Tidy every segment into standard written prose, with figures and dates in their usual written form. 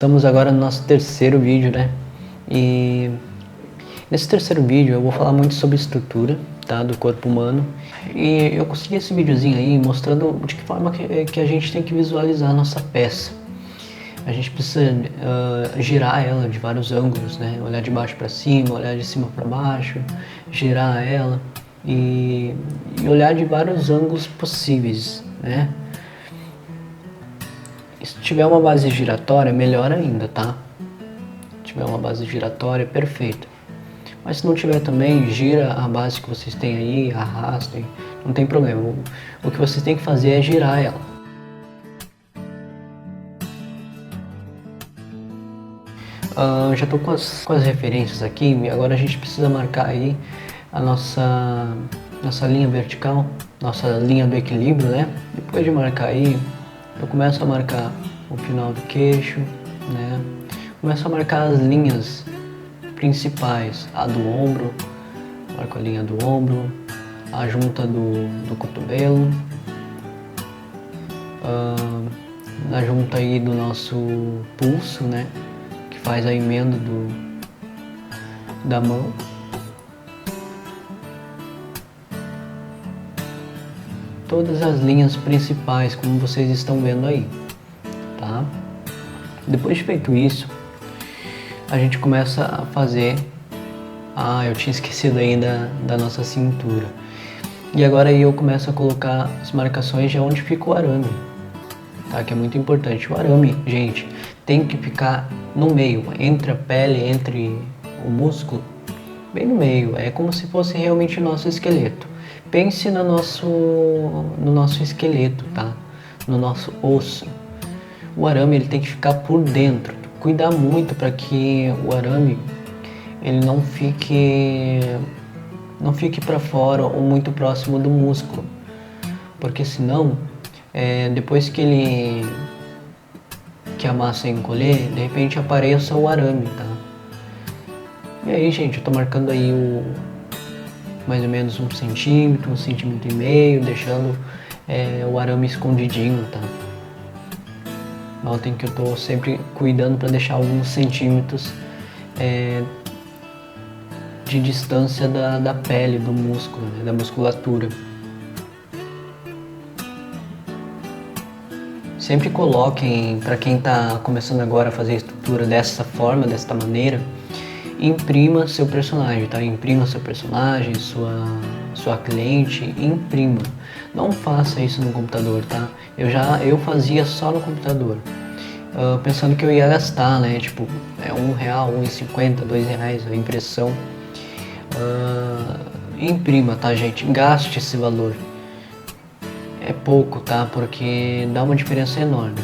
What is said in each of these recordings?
Estamos agora no nosso terceiro vídeo, né? E nesse terceiro vídeo eu vou falar muito sobre estrutura, tá? Do corpo humano. E eu consegui esse videozinho aí mostrando de que forma que a gente tem que visualizar a nossa peça. A gente precisa girar ela de vários ângulos, né? Olhar de baixo para cima, olhar de cima para baixo, girar ela e olhar de vários ângulos possíveis, né? Se tiver uma base giratória, melhor ainda, tá? Se tiver uma base giratória, perfeito. Mas se não tiver também, gira a base que vocês têm aí, arrastem, não tem problema. O que vocês têm que fazer é girar ela. Já estou com as referências aqui, e agora a gente precisa marcar aí a nossa linha vertical, nossa linha do equilíbrio, né? Depois de marcar aí, eu começo a marcar o final do queixo, né? Começo a marcar as linhas principais, a do ombro, marco a linha do ombro, a junta do cotovelo, na junta aí do nosso pulso, né? Que faz a emenda da mão. Todas as linhas principais, como vocês estão vendo aí, tá? Depois de feito isso, a gente começa a fazer... eu tinha esquecido ainda da nossa cintura. E agora aí eu começo a colocar as marcações de onde fica o arame, tá? Que é muito importante. O arame, gente, tem que ficar no meio, entre a pele, entre o músculo, bem no meio. É como se fosse realmente o nosso esqueleto. Pense no nosso esqueleto, tá? No nosso osso. O arame ele tem que ficar por dentro. Cuidar muito para que o arame ele não fique para fora ou muito próximo do músculo, porque senão depois que a massa encolher, de repente apareça o arame, tá? E aí, gente, eu tô marcando aí mais ou menos 1 centímetro, 1,5 centímetros, deixando o arame escondidinho, tá? Notem que eu tô sempre cuidando para deixar alguns centímetros de distância da pele, do músculo, né, da musculatura. Sempre coloquem, para quem está começando agora a fazer a estrutura dessa forma, desta maneira, imprima seu personagem, tá? Imprima seu personagem, sua cliente, imprima. Não faça isso no computador, tá? Eu fazia só no computador, pensando que eu ia gastar, né? Tipo, R$1, R$1,50, R$2 a impressão. Imprima, tá, gente? Gaste esse valor. É pouco, tá? Porque dá uma diferença enorme.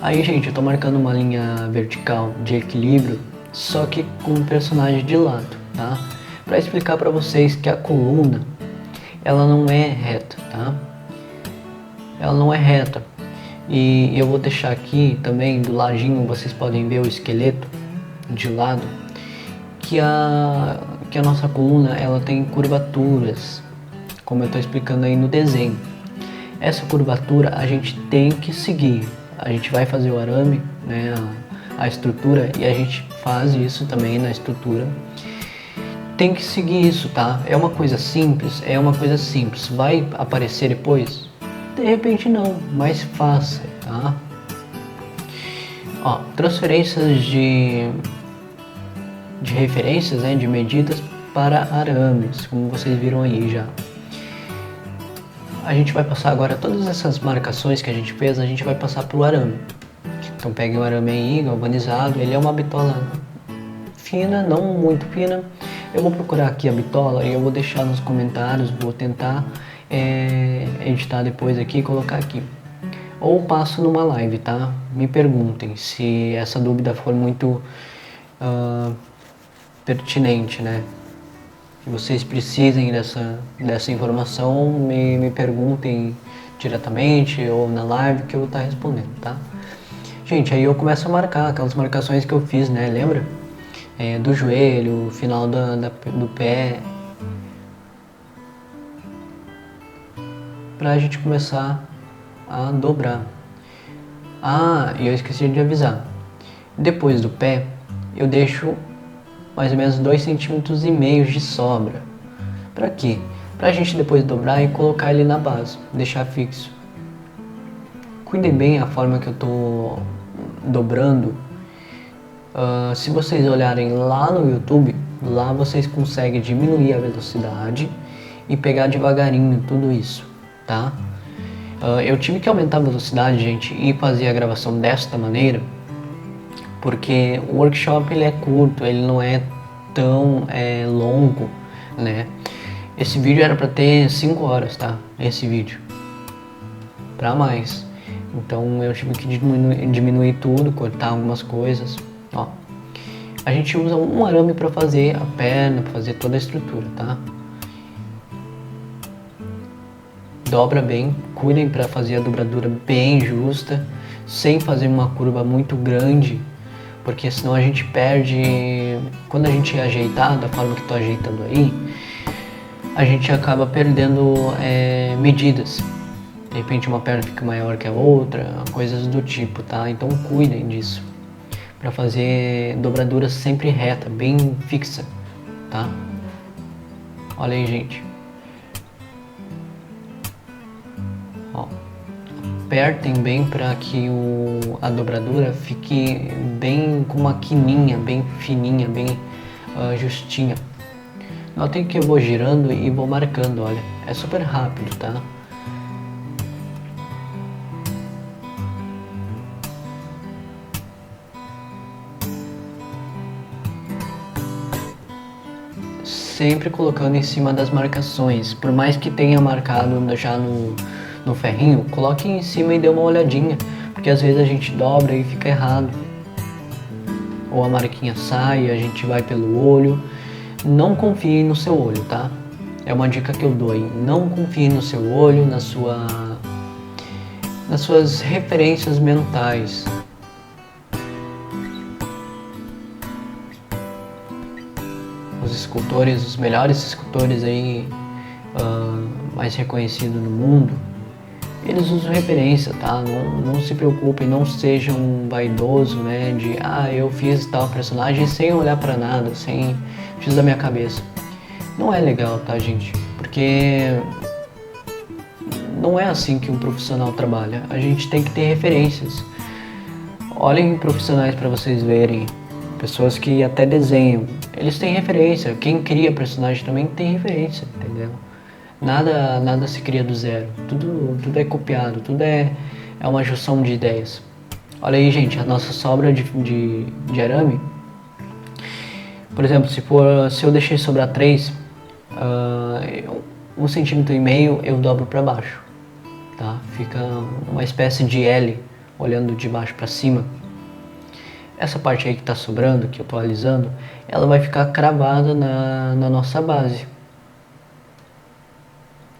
Aí, gente, eu tô marcando uma linha vertical de equilíbrio, só que com o personagem de lado, tá? Pra explicar pra vocês que a coluna, ela não é reta, tá? Ela não é reta. E eu vou deixar aqui também, do ladinho, vocês podem ver o esqueleto de lado, que a nossa coluna, ela tem curvaturas, como eu estou explicando aí no desenho. Essa curvatura a gente tem que seguir. A gente vai fazer o arame, né, a estrutura, e a gente faz isso também na estrutura. Tem que seguir isso, tá? É uma coisa simples, Vai aparecer depois? De repente não, mas faça, tá? Ó, transferências de referências, né, de medidas para arames, como vocês viram aí já. A gente vai passar agora todas essas marcações que a gente fez, a gente vai passar para o arame. Então peguem o arame aí, galvanizado, ele é uma bitola fina, não muito fina. Eu vou procurar aqui a bitola e eu vou deixar nos comentários, vou tentar editar depois aqui e colocar aqui. Ou passo numa live, tá? Me perguntem se essa dúvida for muito pertinente, né? Se vocês precisem dessa informação, me perguntem diretamente ou na live que eu vou estar respondendo, tá? Gente, aí eu começo a marcar aquelas marcações que eu fiz, né? Lembra? Do joelho, final do pé. Pra gente começar a dobrar. E eu esqueci de avisar. Depois do pé, eu deixo mais ou menos 2,5 cm de sobra. Para quê? Para a gente depois dobrar e colocar ele na base, deixar fixo. Cuidem bem a forma que eu tô dobrando. Se vocês olharem lá no YouTube, lá vocês conseguem diminuir a velocidade e pegar devagarinho tudo isso, tá? Eu tive que aumentar a velocidade, gente, e fazer a gravação desta maneira, porque o workshop ele é curto, ele não é tão longo, né? Esse vídeo era para ter 5 horas, tá? Esse vídeo, para mais. Então eu tive que diminuir tudo, cortar algumas coisas. Ó, a gente usa um arame para fazer a perna, para fazer toda a estrutura, tá? Dobra bem, cuidem para fazer a dobradura bem justa, sem fazer uma curva muito grande, porque senão a gente perde. Quando a gente ajeitar da forma que estou ajeitando aí, a gente acaba perdendo medidas. De repente uma perna fica maior que a outra, coisas do tipo, tá? Então cuidem disso, para fazer dobradura sempre reta, bem fixa, tá? Olha aí, gente. Ó, apertem bem para que a dobradura fique bem com uma quininha, bem fininha, bem justinha. Notem que eu vou girando e vou marcando, olha, é super rápido, tá? Sempre colocando em cima das marcações, por mais que tenha marcado já no ferrinho, coloque em cima e dê uma olhadinha, porque às vezes a gente dobra e fica errado, ou a marquinha sai, a gente vai pelo olho. Não confie no seu olho, tá? É uma dica que eu dou aí, não confie no seu olho, nas suas referências mentais. Os escultores, os melhores escultores aí, mais reconhecidos no mundo, eles usam referência, tá? Não se preocupem, não sejam vaidosos, né? De, eu fiz tal personagem sem olhar pra nada, fiz da minha cabeça. Não é legal, tá, gente? Porque não é assim que um profissional trabalha. A gente tem que ter referências. Olhem profissionais para vocês verem. Pessoas que até desenham, eles têm referência. Quem cria personagem também tem referência, entendeu? Nada se cria do zero. Tudo é copiado, tudo é uma junção de ideias. Olha aí, gente, a nossa sobra de arame. Por exemplo, se eu deixei sobrar 3, 1,5 cm eu dobro para baixo, tá? Fica uma espécie de L, olhando de baixo para cima. Essa parte aí que está sobrando, que eu estou alisando, ela vai ficar cravada na nossa base.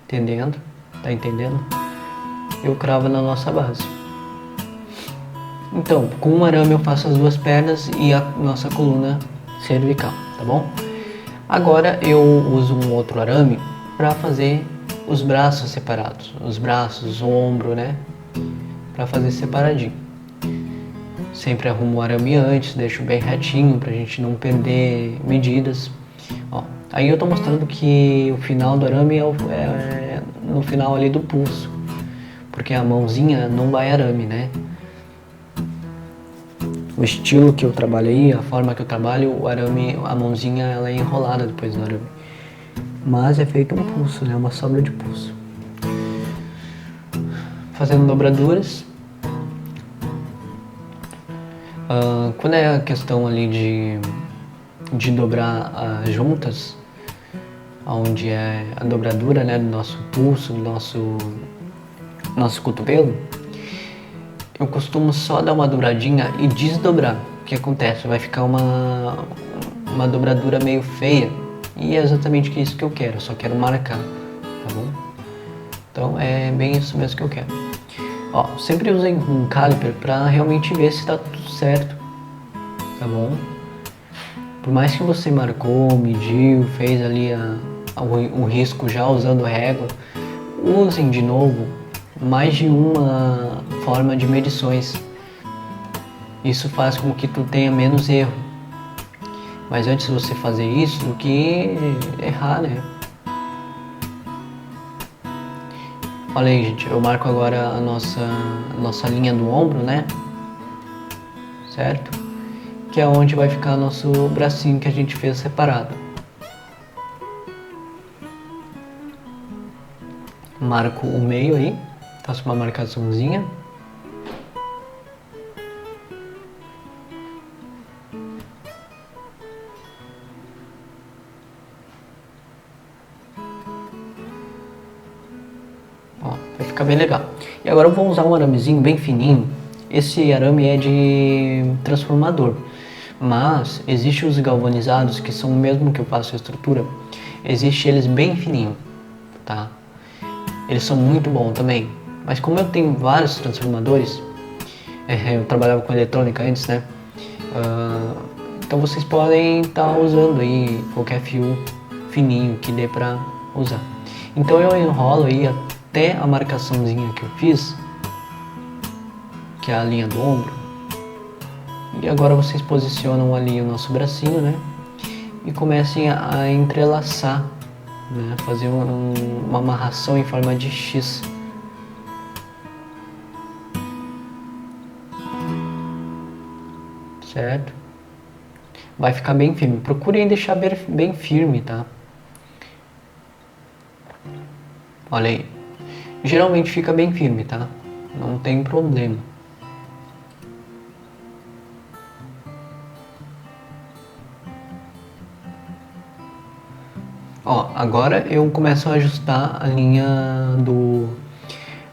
Entendendo? Tá entendendo? Eu cravo na nossa base. Então, com um arame eu faço as 2 pernas e a nossa coluna cervical, tá bom? Agora eu uso um outro arame para fazer os braços separados, os braços, o ombro, né? Para fazer separadinho. Sempre arrumo o arame antes, deixo bem retinho pra gente não perder medidas. Ó, aí eu tô mostrando que o final do arame é no final ali do pulso, porque a mãozinha não vai arame, né? O estilo que eu trabalho aí, a forma que eu trabalho, o arame, a mãozinha ela é enrolada depois do arame. Mas é feito um pulso, né? Uma sobra de pulso. Fazendo dobraduras. Quando é a questão ali de dobrar as juntas, onde é a dobradura, né, do nosso pulso, do nosso cotovelo, eu costumo só dar uma dobradinha e desdobrar. O que acontece? Vai ficar uma dobradura meio feia, e é exatamente isso que eu quero, só quero marcar, tá bom? Então é bem isso mesmo que eu quero. Ó, sempre usem um caliper para realmente ver se está tudo certo, tá bom? Por mais que você marcou, mediu, fez ali um risco já usando régua, usem de novo mais de uma forma de medições. Isso faz com que tu tenha menos erro. Mas antes de você fazer isso, do que errar, né? Olha aí, gente, eu marco agora a nossa linha do ombro, né? Certo? Que é onde vai ficar nosso bracinho que a gente fez separado. Marco o meio aí, faço uma marcaçãozinha. Ó, vai ficar bem legal. E agora eu vou usar um aramezinho bem fininho. Esse arame é de transformador, mas existe os galvanizados que são o mesmo que eu faço a estrutura. Existe eles bem fininho, tá? Eles são muito bons também. Mas como eu tenho vários transformadores, eu trabalhava com eletrônica antes, né? Então vocês podem estar usando aí qualquer fio fininho que dê pra usar. Então eu enrolo aí até a marcaçãozinha que eu fiz, que é a linha do ombro. E agora vocês posicionam ali o nosso bracinho, né? E comecem a entrelaçar, né? Fazer uma amarração em forma de X. Certo? Vai ficar bem firme. Procurem deixar bem firme, tá? Olha aí. Geralmente fica bem firme, tá? Não tem problema. Ó, agora eu começo a ajustar a linha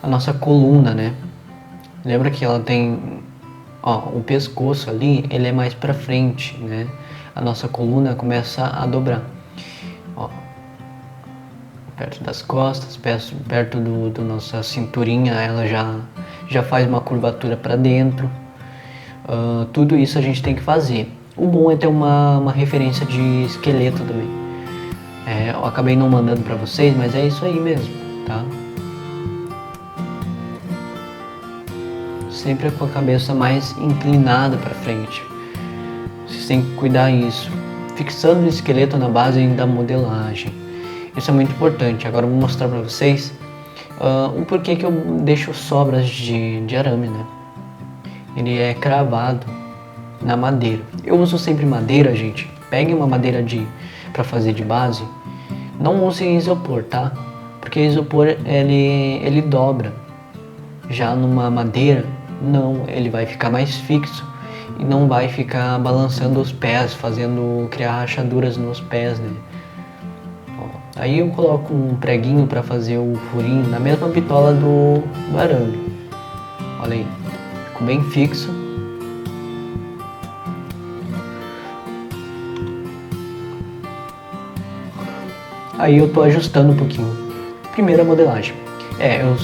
a nossa coluna, né? Lembra que ela tem, ó, o pescoço ali, ele é mais pra frente, né? A nossa coluna começa a dobrar. Ó, perto das costas, perto do nossa cinturinha, ela já faz uma curvatura para dentro. Tudo isso a gente tem que fazer. O bom é ter uma referência de esqueleto também. Eu acabei não mandando para vocês, mas é isso aí mesmo, tá? Sempre com a cabeça mais inclinada para frente. Vocês têm que cuidar disso. Fixando o esqueleto na base da modelagem. Isso é muito importante. Agora eu vou mostrar para vocês o porquê que eu deixo sobras de arame, né? Ele é cravado na madeira. Eu uso sempre madeira, gente. Peguem uma madeira para fazer de base. Não usem isopor, tá? Porque isopor ele dobra. Já numa madeira, não, ele vai ficar mais fixo e não vai ficar balançando os pés, criar rachaduras nos pés, né? Ó, aí eu coloco um preguinho para fazer o furinho na mesma bitola do arame. Olha aí, ficou bem fixo. Aí eu tô ajustando um pouquinho. Primeira modelagem.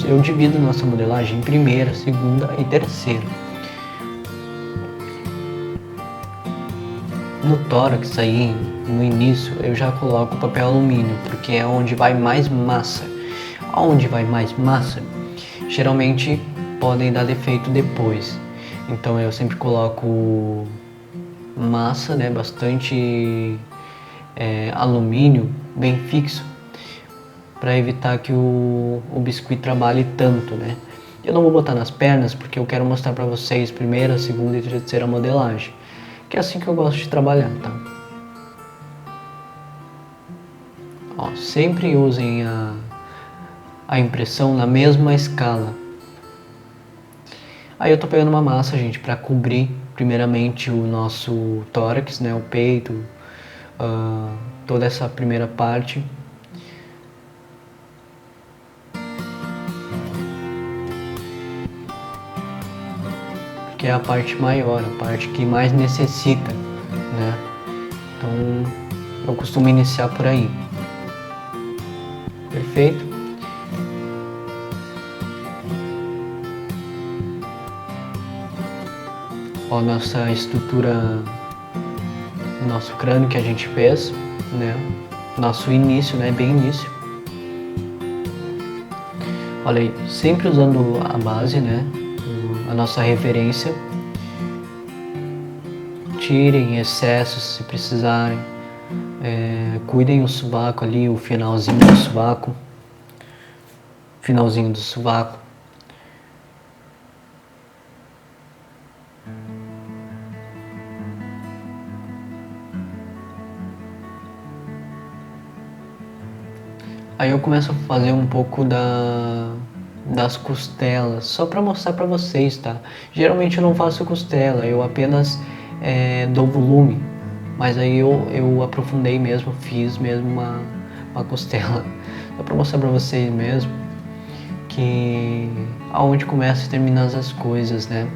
Eu divido nossa modelagem em primeira, segunda e terceira. No tórax aí, no início, eu já coloco papel alumínio, porque é onde vai mais massa. Onde vai mais massa, geralmente podem dar defeito depois. Então eu sempre coloco massa, né, bastante alumínio, bem fixo, para evitar que o biscuit trabalhe tanto, né? Eu não vou botar nas pernas porque eu quero mostrar para vocês primeira, segunda e terceira modelagem, que é assim que eu gosto de trabalhar, tá? Ó, sempre usem a impressão na mesma escala. Aí eu tô pegando uma massa, gente, para cobrir primeiramente o nosso tórax, né, o peito, toda essa primeira parte. Que é a parte maior, a parte que mais necessita, né? Então eu costumo iniciar por aí. Perfeito? Ó, nossa estrutura, nosso crânio que a gente fez, né? Nosso início, né? Bem início. Olha aí, sempre usando a base, né? A nossa referência. tirem excessos se precisarem. Cuidem o sovaco ali, o finalzinho do sovaco. Finalzinho do sovaco. Aí eu começo a fazer um pouco das costelas, só para mostrar para vocês, tá? Geralmente eu não faço costela, eu apenas dou volume, mas aí eu aprofundei mesmo, fiz mesmo uma costela, só para mostrar para vocês mesmo que aonde começa e termina as coisas, né?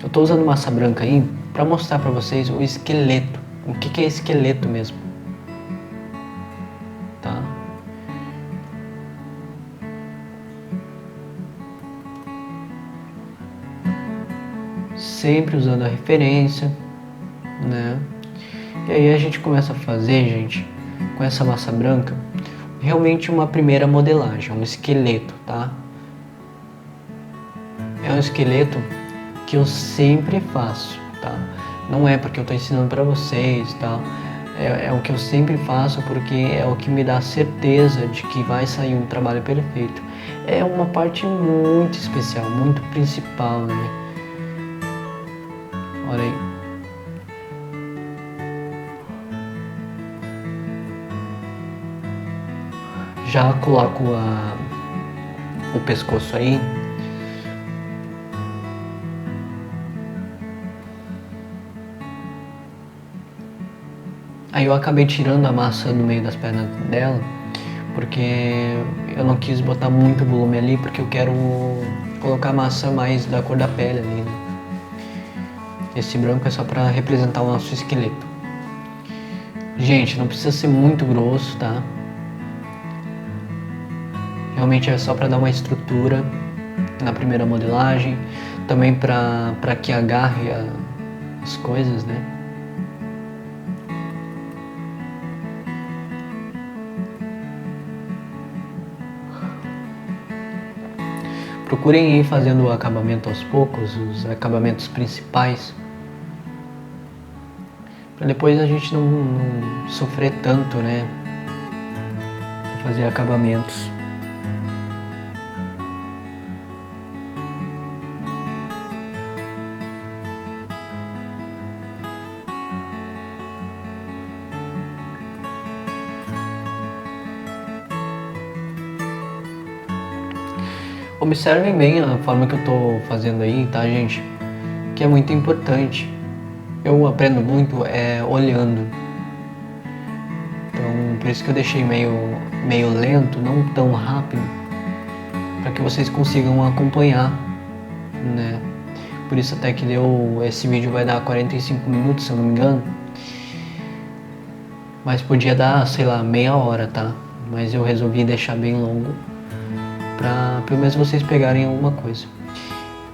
Eu tô usando massa branca aí para mostrar para vocês o esqueleto, o que é esqueleto mesmo. Tá? Sempre usando a referência, né? E aí a gente começa a fazer, gente, com essa massa branca, realmente uma primeira modelagem, um esqueleto, tá? É um esqueleto que eu sempre faço, tá? Não é porque eu tô ensinando para vocês, tá? É o que eu sempre faço porque é o que me dá certeza de que vai sair um trabalho perfeito. É uma parte muito especial, muito principal, né? Olha aí. Já coloco o pescoço aí. Aí eu acabei tirando a massa do meio das pernas dela, porque eu não quis botar muito volume ali, porque eu quero colocar massa mais da cor da pele ali, né? Esse branco é só para representar o nosso esqueleto. Gente, não precisa ser muito grosso, tá? Realmente é só para dar uma estrutura na primeira modelagem, também para que agarre as coisas, né? Procurem ir fazendo o acabamento aos poucos, os acabamentos principais, para depois a gente não sofrer tanto, né? Fazer acabamentos. Observem bem a forma que eu tô fazendo aí, tá, gente? Que é muito importante. Eu aprendo muito olhando. Então, por isso que eu deixei meio lento, não tão rápido, para que vocês consigam acompanhar, né? Por isso até que esse vídeo vai dar 45 minutos, se eu não me engano. Mas podia dar, sei lá, meia hora, tá? Mas eu resolvi deixar bem longo, para pelo menos vocês pegarem alguma coisa.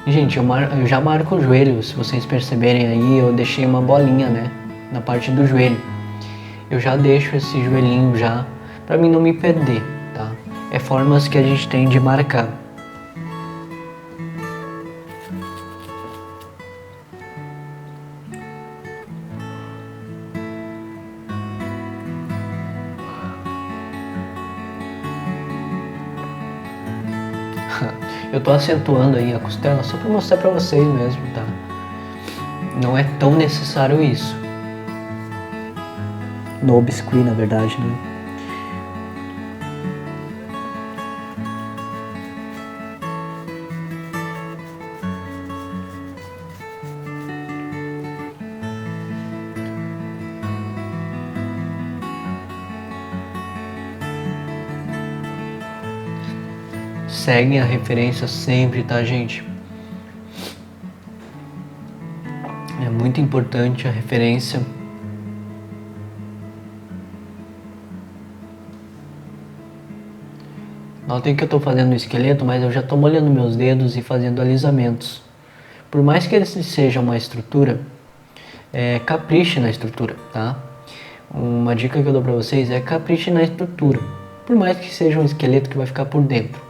E, gente, eu já marco o joelho, se vocês perceberem aí, eu deixei uma bolinha, né, na parte do joelho. Eu já deixo esse joelhinho já, pra mim não me perder, tá? É formas que a gente tem de marcar. Eu tô acentuando aí a costela só pra mostrar pra vocês mesmo, tá? Não é tão necessário isso. No biscuit, na verdade, né? Seguem a referência sempre, tá, gente? É muito importante a referência. Notem que eu tô fazendo o esqueleto, mas eu já tô molhando meus dedos e fazendo alisamentos. Por mais que eles sejam uma estrutura, capriche na estrutura, tá? Uma dica que eu dou pra vocês é capriche na estrutura. Por mais que seja um esqueleto que vai ficar por dentro.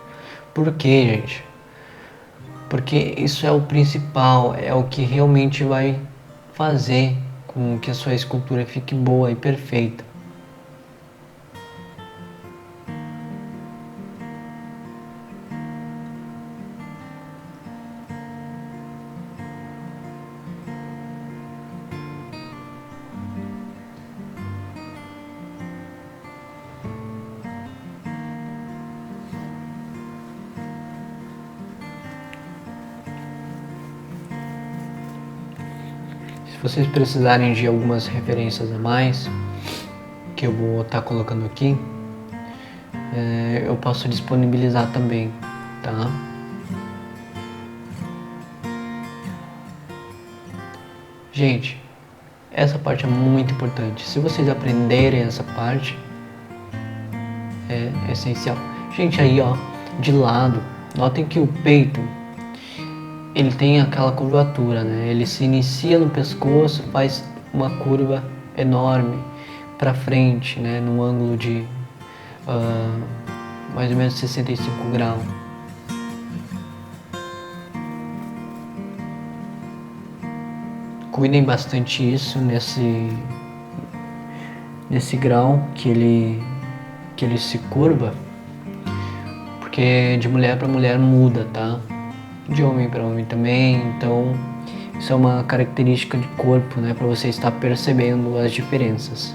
Por quê, gente? Porque isso é o principal, é o que realmente vai fazer com que a sua escultura fique boa e perfeita. Se vocês precisarem de algumas referências a mais, que eu vou estar colocando aqui, eu posso disponibilizar também, tá? Gente, essa parte é muito importante. Se vocês aprenderem essa parte, é essencial. Gente, aí ó, de lado, notem que o peito, ele tem aquela curvatura, né? Ele se inicia no pescoço, faz uma curva enorme para frente, né? Num ângulo de mais ou menos 65 graus. Cuidem bastante isso nesse grau que ele se curva, porque de mulher para mulher muda, tá? De homem para homem também, então isso é uma característica de corpo, né, para você estar percebendo as diferenças.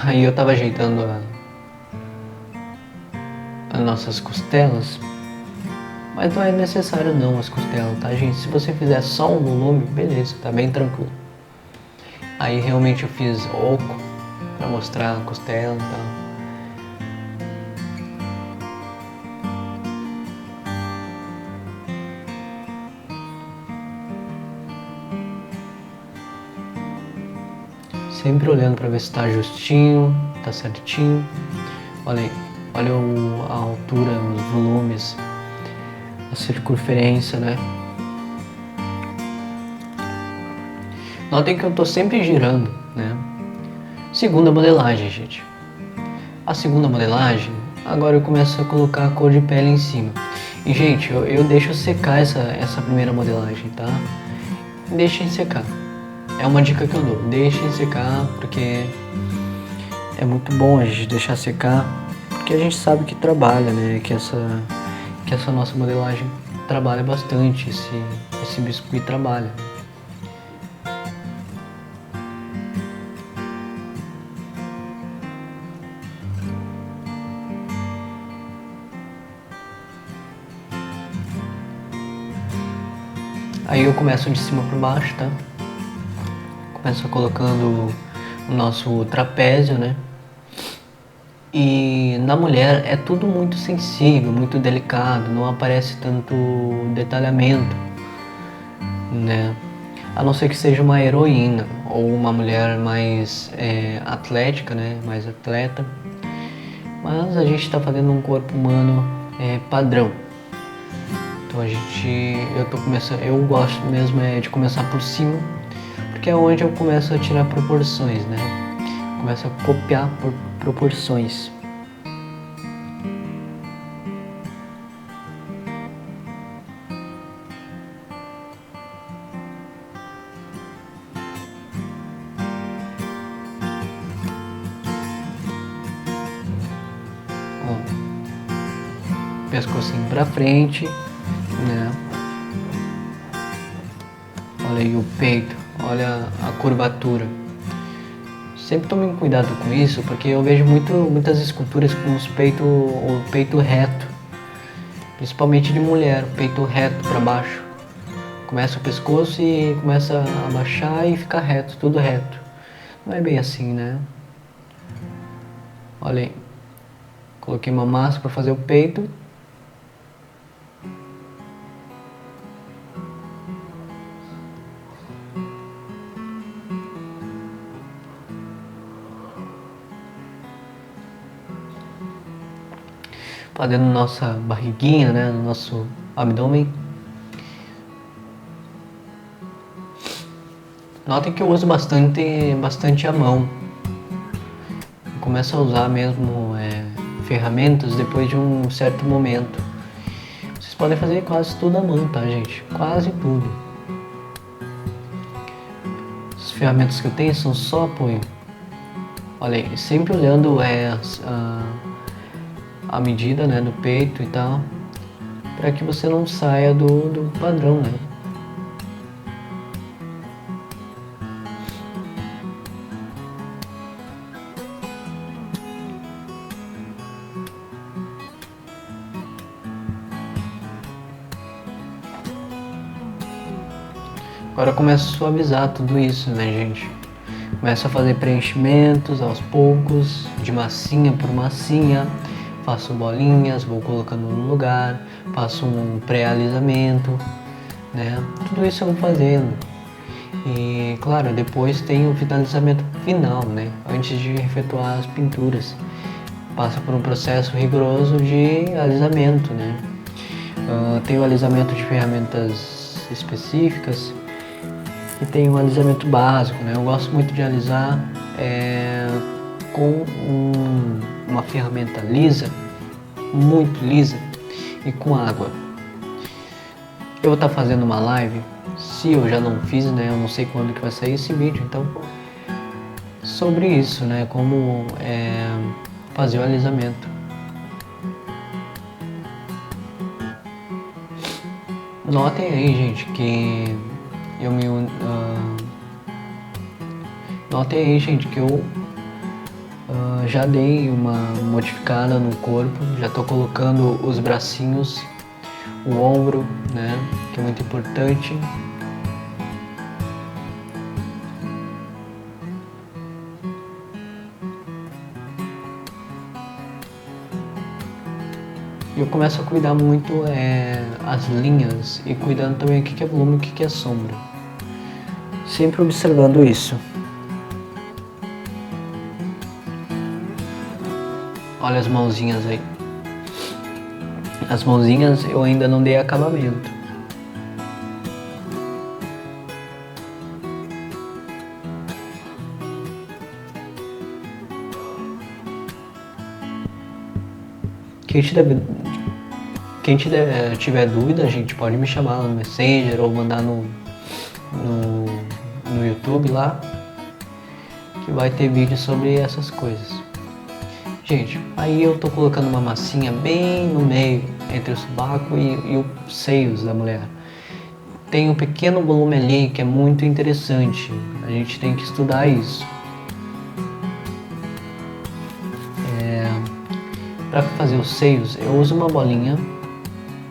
Aí eu tava ajeitando as nossas costelas, mas não é necessário não as costelas, tá, gente? Se você fizer só um volume, beleza, tá bem tranquilo. Aí realmente eu fiz oco para mostrar a costela e tal. Sempre olhando para ver se está justinho, está certinho. Olha aí, olha a altura, os volumes, a circunferência, né? Notem que eu estou sempre girando, né? Segunda modelagem, gente. A segunda modelagem, agora eu começo a colocar a cor de pele em cima. E, gente, eu deixo secar essa primeira modelagem, tá? Deixem secar. É uma dica que eu dou, deixem secar, porque é muito bom a gente deixar secar, porque a gente sabe que trabalha, né? Que essa nossa modelagem trabalha bastante, esse biscuit trabalha. Aí eu começo de cima para baixo, tá? Começo colocando o nosso trapézio, né? E na mulher é tudo muito sensível, muito delicado, não aparece tanto detalhamento, né? A não ser que seja uma heroína ou uma mulher mais atlética, né? Mais atleta. Mas a gente está fazendo um corpo humano padrão. Então eu gosto mesmo de começar por cima, porque é onde eu começo a tirar proporções, né? Começo a copiar por proporções. Ó, pescocinho pra frente, né? Olha aí o peito, olha a curvatura. Sempre tomem cuidado com isso, porque eu vejo muitas esculturas com o peito reto, principalmente de mulher, o peito reto para baixo. Começa o pescoço e começa a baixar e fica reto, tudo reto. Não é bem assim, né? Olha aí, coloquei uma massa para fazer o peito. Fazendo nossa barriguinha, né, no nosso abdômen. Notem que eu uso bastante a mão. Eu começo a usar mesmo ferramentas depois de um certo momento. Vocês podem fazer quase tudo à mão, tá, gente? Quase tudo. As ferramentas que eu tenho são só apoio. Olha aí, sempre olhando a medida, né, do peito e tal, para que você não saia do padrão, né? Agora eu começo a suavizar tudo isso, né, gente? Começo a fazer preenchimentos aos poucos, de massinha por massinha. Faço bolinhas, vou colocando no lugar, faço um pré-alisamento, né? Tudo isso eu vou fazendo. E, claro, depois tem o finalizamento final, né? Antes de efetuar as pinturas. Passa por um processo rigoroso de alisamento, né? Tem o alisamento de ferramentas específicas e tem um alisamento básico, né? Eu gosto muito de alisar com uma ferramenta lisa, muito lisa, e com água. Eu vou estar fazendo uma live, se eu já não fiz, né? Eu não sei quando que vai sair esse vídeo, então sobre isso, né? Como fazer o alisamento. Notem aí, gente, que eu me notem aí, gente, que eu já dei uma modificada no corpo, já tô colocando os bracinhos, o ombro, né, que é muito importante. Eu começo a cuidar muito as linhas e cuidando também o que é volume e o que é sombra. Sempre observando isso. Olha as mãozinhas aí. As mãozinhas eu ainda não dei acabamento. Quem tiver dúvida, gente, pode me chamar no Messenger ou mandar no YouTube lá, que vai ter vídeo sobre essas coisas. Gente, aí eu tô colocando uma massinha bem no meio, entre o sovaco e os seios da mulher. Tem um pequeno volume ali que é muito interessante, a gente tem que estudar isso. Para fazer os seios, eu uso uma bolinha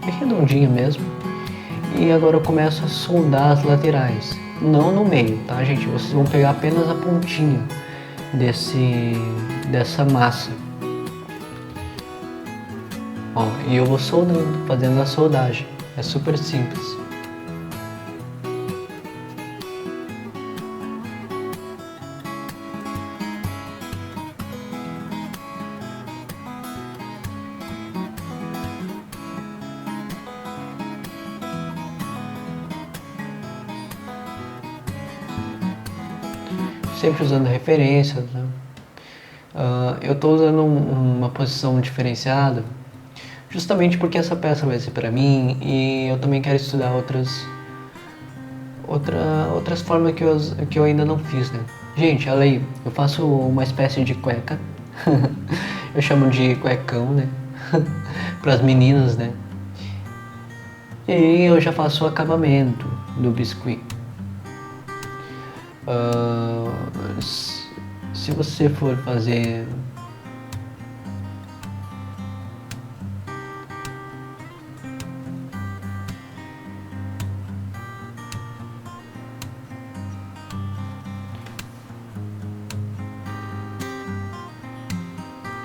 bem redondinha mesmo, e agora eu começo a soldar as laterais, não no meio, tá, gente? Vocês vão pegar apenas a pontinha dessa massa. Ó, e eu vou soldando, fazendo a soldagem, é super simples. Sempre usando referências, né? Eu estou usando uma posição diferenciada justamente porque essa peça vai ser para mim e eu também quero estudar outras formas que eu ainda não fiz, né? Gente, olha aí, eu faço uma espécie de cueca, eu chamo de cuecão, né? Para as meninas, né? E eu já faço o acabamento do biscuit. Se você for fazer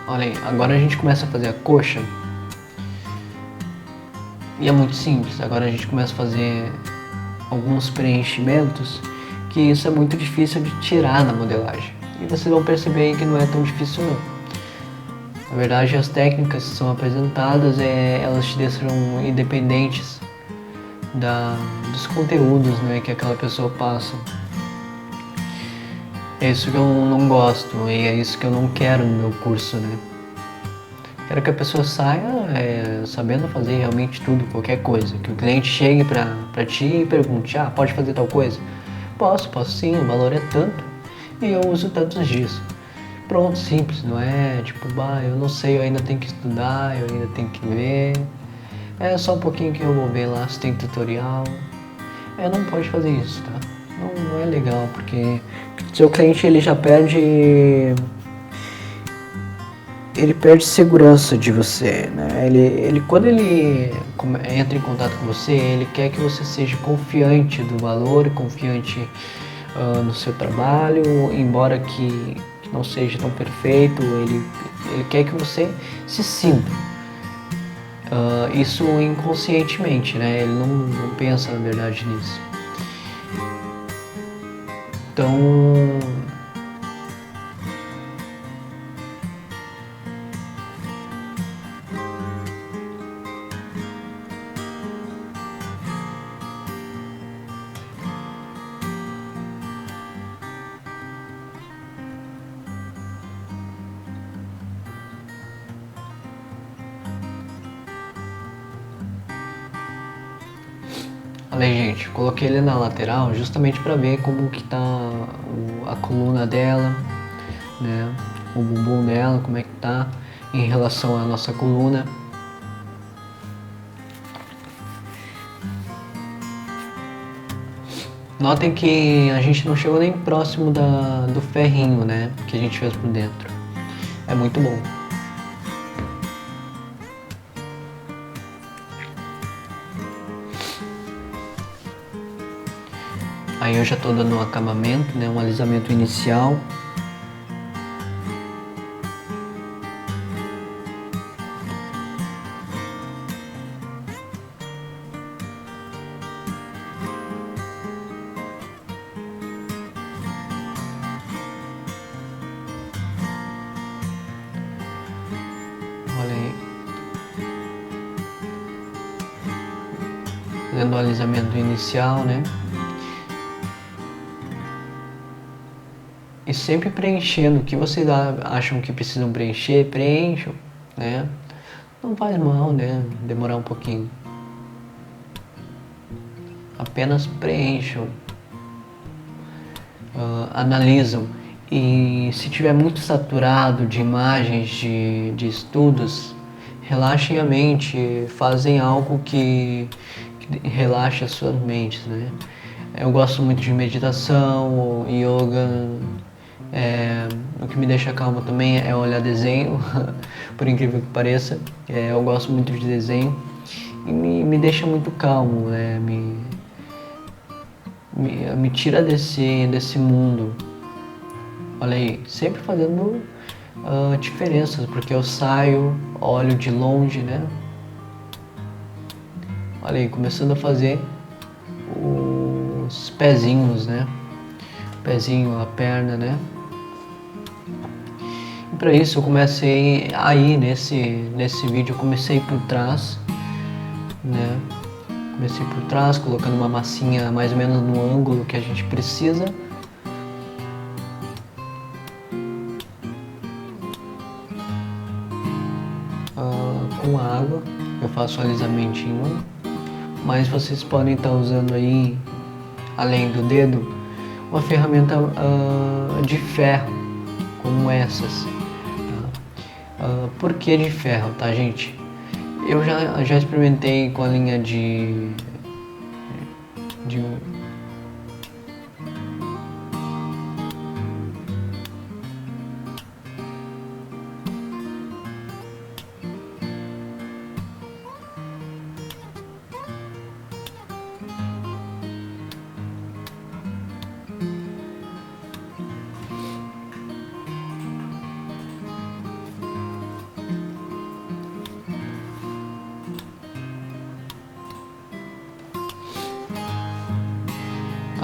olha aí, agora a gente começa a fazer a coxa e é muito simples. Agora a gente começa a fazer alguns preenchimentos, que isso é muito difícil de tirar na modelagem. E vocês vão perceber aí que não é tão difícil não. Na verdade, as técnicas que são apresentadas, elas te deixam independentes dos conteúdos, né, que aquela pessoa passa. É isso que eu não gosto e é isso que eu não quero no meu curso, né? Quero que a pessoa saia sabendo fazer realmente tudo, qualquer coisa. Que o cliente chegue pra ti e pergunte, pode fazer tal coisa? Posso sim, o valor é tanto e eu uso tantos dias. Pronto, simples, não é tipo, eu não sei, eu ainda tenho que estudar, eu ainda tenho que ver. É só um pouquinho que eu vou ver lá se tem tutorial. Não pode fazer isso, tá? Não é legal, porque seu cliente ele já perde segurança de você, né? Quando ele entra em contato com você, ele quer que você seja confiante do valor, confiante no seu trabalho, embora que não seja tão perfeito, ele quer que você se sinta. Isso inconscientemente, né? Ele não pensa na verdade nisso. Então, olha aí, gente, coloquei ele na lateral justamente para ver como que tá a coluna dela, né? O bumbum dela, como é que tá em relação à nossa coluna. Notem que a gente não chegou nem próximo do ferrinho, né? Que a gente fez por dentro. É muito bom. Aí eu já estou dando um acabamento, né? Um alisamento inicial. Olha aí. Fazendo o alisamento inicial, né? E sempre preenchendo o que vocês acham que precisam preencher, preencham, né? Não faz mal, né? Demorar um pouquinho. Apenas preencham, analisam. E se tiver muito saturado de imagens, de estudos, relaxem a mente, fazem algo que relaxe as suas mentes, né? Eu gosto muito de meditação, yoga. O que me deixa calmo também é olhar desenho, por incrível que pareça. Eu gosto muito de desenho e me deixa muito calmo, né? Me tira desse mundo. Olha aí, sempre fazendo diferenças, porque eu saio, olho de longe, né? Olha aí, começando a fazer os pezinhos, né? O pezinho, a perna, né? E para isso eu comecei aí nesse vídeo, eu comecei por trás, né? Comecei por trás, colocando uma massinha mais ou menos no ângulo que a gente precisa. Com água, eu faço um alisamentinho, mas vocês podem estar usando aí, além do dedo, uma ferramenta de ferro, como essas. Por que de ferro, tá, gente? Eu já experimentei com a linha de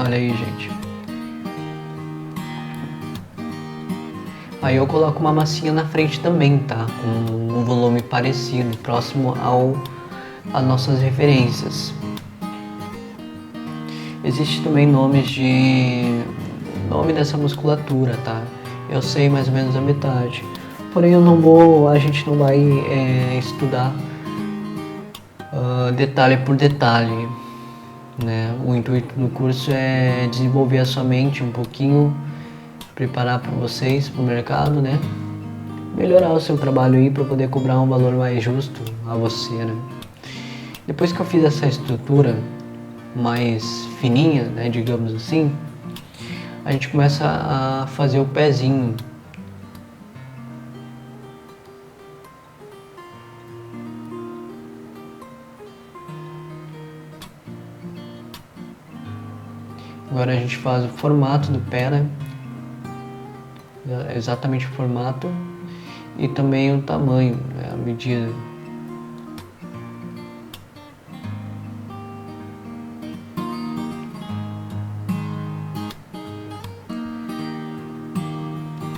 Olha aí, gente. Aí eu coloco uma massinha na frente também, tá? Com um volume parecido, próximo às nossas referências. Existe também nome dessa musculatura, tá? Eu sei mais ou menos a metade. Porém a gente não vai estudar detalhe por detalhe, né? O intuito do curso é desenvolver a sua mente um pouquinho, preparar para vocês, para o mercado, né? Melhorar o seu trabalho aí para poder cobrar um valor mais justo a você, né? Depois que eu fiz essa estrutura mais fininha, né, digamos assim, a gente começa a fazer o pezinho. Agora a gente faz o formato do pé, né? Exatamente o formato e também o tamanho, né? A medida.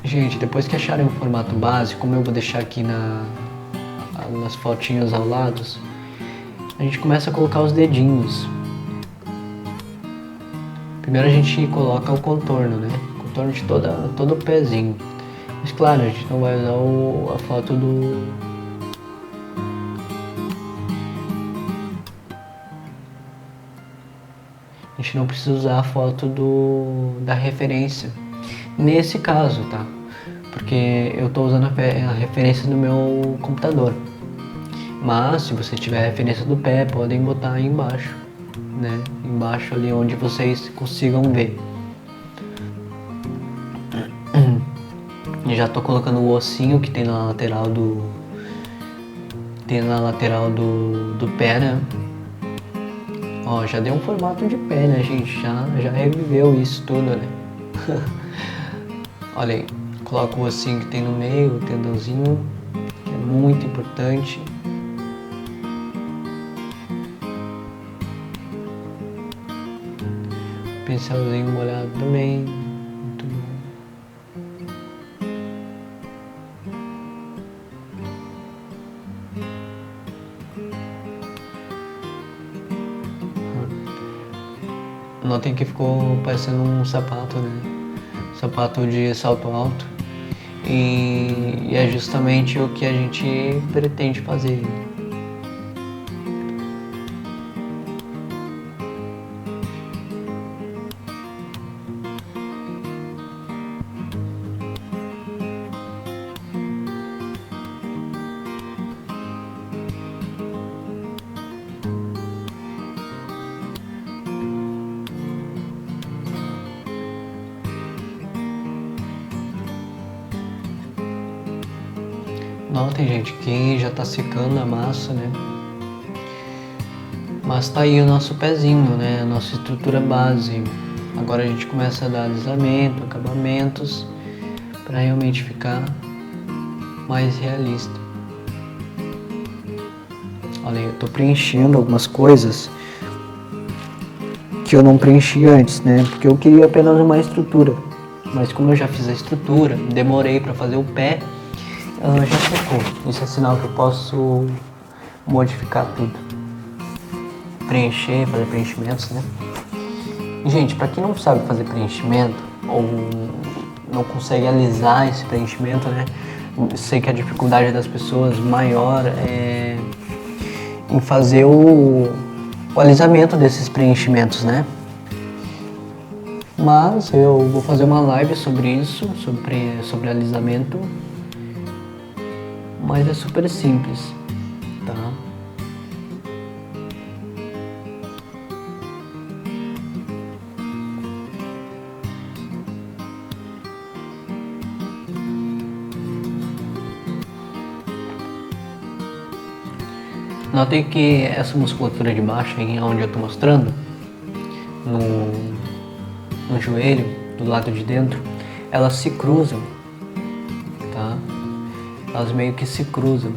Gente, depois que acharem o formato base, como eu vou deixar aqui nas fotinhas ao lado, a gente começa a colocar os dedinhos. Primeiro a gente coloca o contorno, né? O contorno de todo o pezinho. Mas claro, a gente não vai usar a foto do... A gente não precisa usar a foto da referência. Nesse caso, tá? Porque eu estou usando a referência do meu computador. Mas se você tiver a referência do pé, podem botar aí embaixo, né? Embaixo ali onde vocês consigam ver. Já estou colocando o ossinho que tem na lateral do pé, né? Ó, já deu um formato de pé, né, gente? Já reviveu isso tudo, né? Olha aí, coloca o ossinho que tem no meio, o tendãozinho, que é muito importante. Pincelzinho molhado também, muito bom. Notem que ficou parecendo um sapato, né? Sapato de salto alto. E é justamente o que a gente pretende fazer. Notem, gente, que já tá secando a massa, né? Mas tá aí o nosso pezinho, né? A nossa estrutura base. Agora a gente começa a dar alisamento, acabamentos, para realmente ficar mais realista. Olha, eu tô preenchendo algumas coisas que eu não preenchi antes, né? Porque eu queria apenas uma estrutura. Mas como eu já fiz a estrutura, demorei para fazer o pé, já secou. Isso é sinal que eu posso modificar tudo. Preencher, fazer preenchimentos, né? E, gente, para quem não sabe fazer preenchimento ou não consegue alisar esse preenchimento, né? Sei que a dificuldade das pessoas maior é em fazer o alisamento desses preenchimentos, né? Mas eu vou fazer uma live sobre isso, sobre alisamento, mas é super simples, tá? Notem que essa musculatura de baixo, aí onde eu estou mostrando, no joelho, do lado de dentro, elas se cruzam, tá? Elas meio que se cruzam.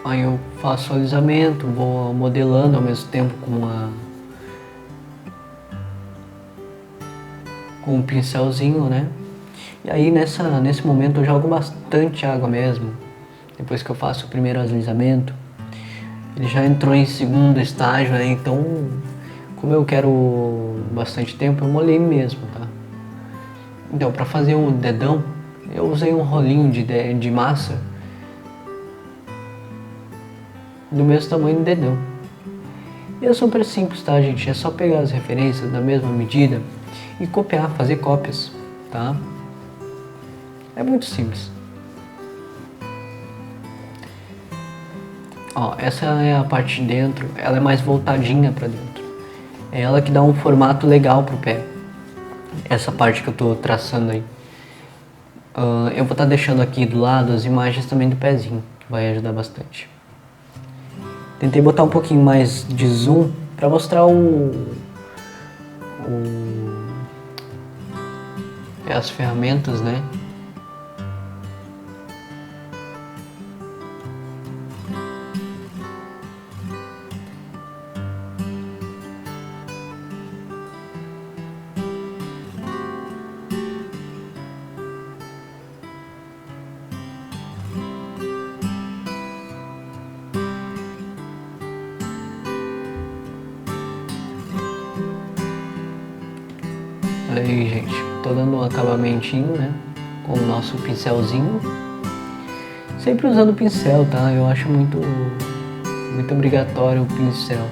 Aí eu faço o alisamento, vou modelando ao mesmo tempo com um pincelzinho, né? E aí nesse momento eu jogo bastante água mesmo. Depois que eu faço o primeiro alisamento, ele já entrou em segundo estágio, né? Então, como eu quero bastante tempo, eu molhei mesmo, tá? Então, para fazer um dedão, eu usei um rolinho de massa do mesmo tamanho do dedão. E é super simples, tá, gente? É só pegar as referências da mesma medida e copiar, fazer cópias, tá? É muito simples. Ó, essa é a parte de dentro, ela é mais voltadinha para dentro. É ela que dá um formato legal pro pé. Essa parte que eu tô traçando aí. Eu vou estar deixando aqui do lado as imagens também do pezinho, que vai ajudar bastante. Tentei botar um pouquinho mais de zoom para mostrar as ferramentas, né? Olha aí, gente, tô dando um acabamentinho, né, com o nosso pincelzinho, sempre usando o pincel, tá, eu acho muito obrigatório o pincel.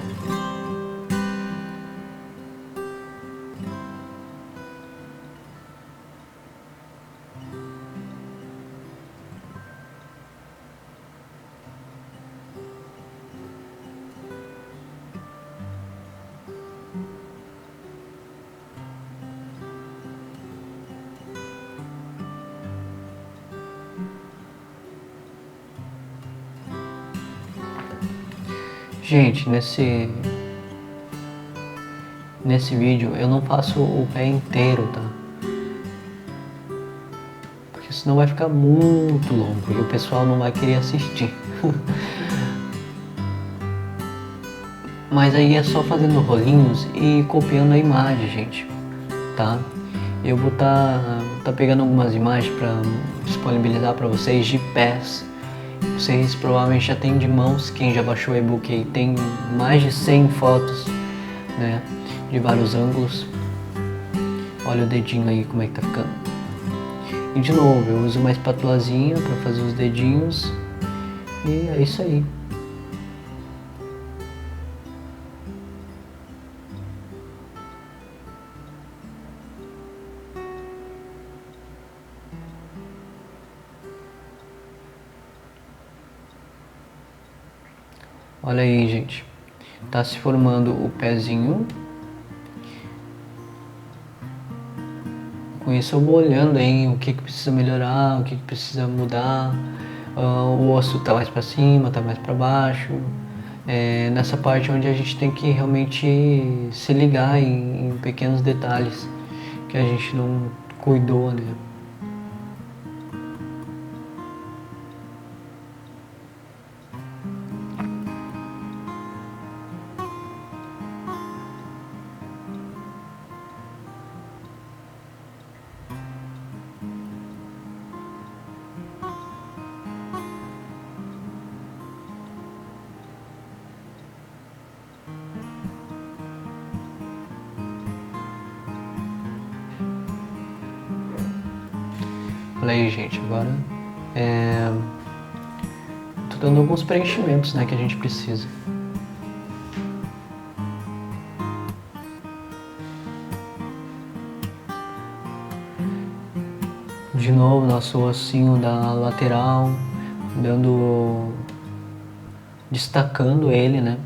Gente, nesse vídeo eu não faço o pé inteiro, tá? Porque senão vai ficar muito longo e o pessoal não vai querer assistir. Mas aí é só fazendo rolinhos e copiando a imagem, gente, tá? Eu vou tá pegando algumas imagens para disponibilizar para vocês de pés. Vocês provavelmente já têm de mãos, quem já baixou o e-book aí tem mais de 100 fotos, né, de vários ângulos. Olha o dedinho aí como é que tá ficando. E de novo, eu uso uma espátulazinha para fazer os dedinhos e é isso aí. Olha aí, gente, tá se formando o pezinho. Com isso eu vou olhando aí o que precisa melhorar, o que precisa mudar. O osso tá mais para cima, tá mais para baixo. Nessa parte onde a gente tem que realmente se ligar em pequenos detalhes que a gente não cuidou, né? Olha aí, gente, agora tô dando alguns preenchimentos, né, que a gente precisa. De novo, nosso ossinho da lateral, destacando ele, né?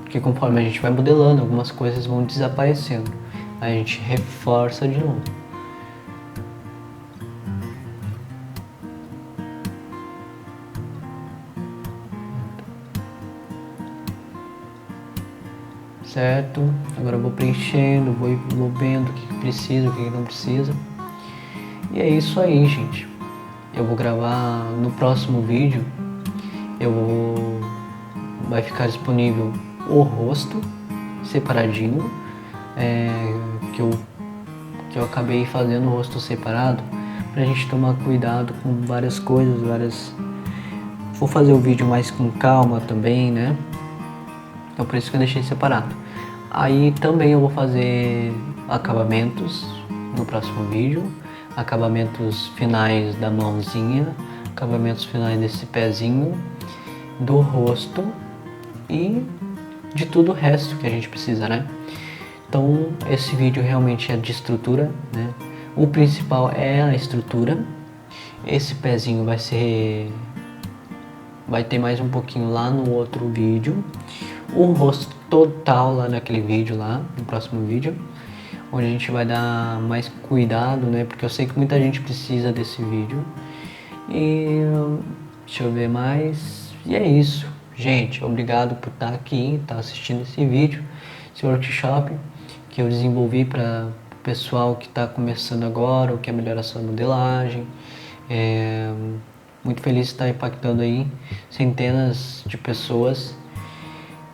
Porque conforme a gente vai modelando, algumas coisas vão desaparecendo. Aí a gente reforça de novo. Certo? Agora eu vou preenchendo, vou vendo o que precisa, o que não precisa. E é isso aí, gente. Eu vou gravar no próximo vídeo. vai ficar disponível o rosto separadinho, que eu acabei fazendo o rosto separado pra gente tomar cuidado com várias coisas, vou fazer o vídeo mais com calma também, né? Então por isso que eu deixei separado. Aí também eu vou fazer acabamentos no próximo vídeo, acabamentos finais da mãozinha, acabamentos finais desse pezinho, do rosto e de tudo o resto que a gente precisa, né? Então esse vídeo realmente é de estrutura, né? O principal é a estrutura. Esse pezinho vai ter mais um pouquinho lá no outro vídeo. O rosto total lá naquele vídeo lá, no próximo vídeo, onde a gente vai dar mais cuidado, né? Porque eu sei que muita gente precisa desse vídeo. E deixa eu ver mais. E é isso, gente. Obrigado por estar aqui, estar assistindo esse vídeo, esse workshop que eu desenvolvi para o pessoal que está começando agora ou quer melhorar sua modelagem. Muito feliz de estar impactando aí centenas de pessoas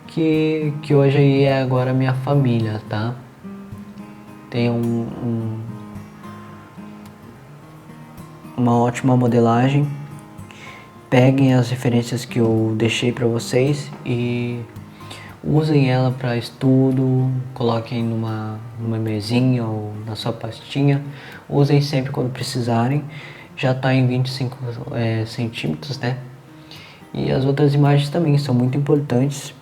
que hoje aí é agora minha família, tá? Tem uma ótima modelagem. Peguem as referências que eu deixei para vocês e usem ela para estudo, coloquem numa mesinha ou na sua pastinha. Usem sempre quando precisarem. Já está em 25 centímetros, né? E as outras imagens também são muito importantes.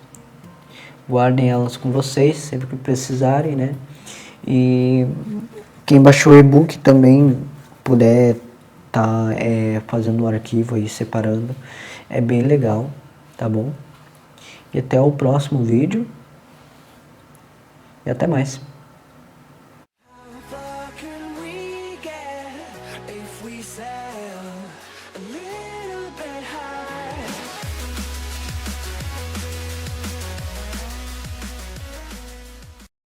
Guardem elas com vocês sempre que precisarem, né? E quem baixou o e-book também puder tá fazendo um arquivo aí, separando, é bem legal, tá bom? E até o próximo vídeo e até mais.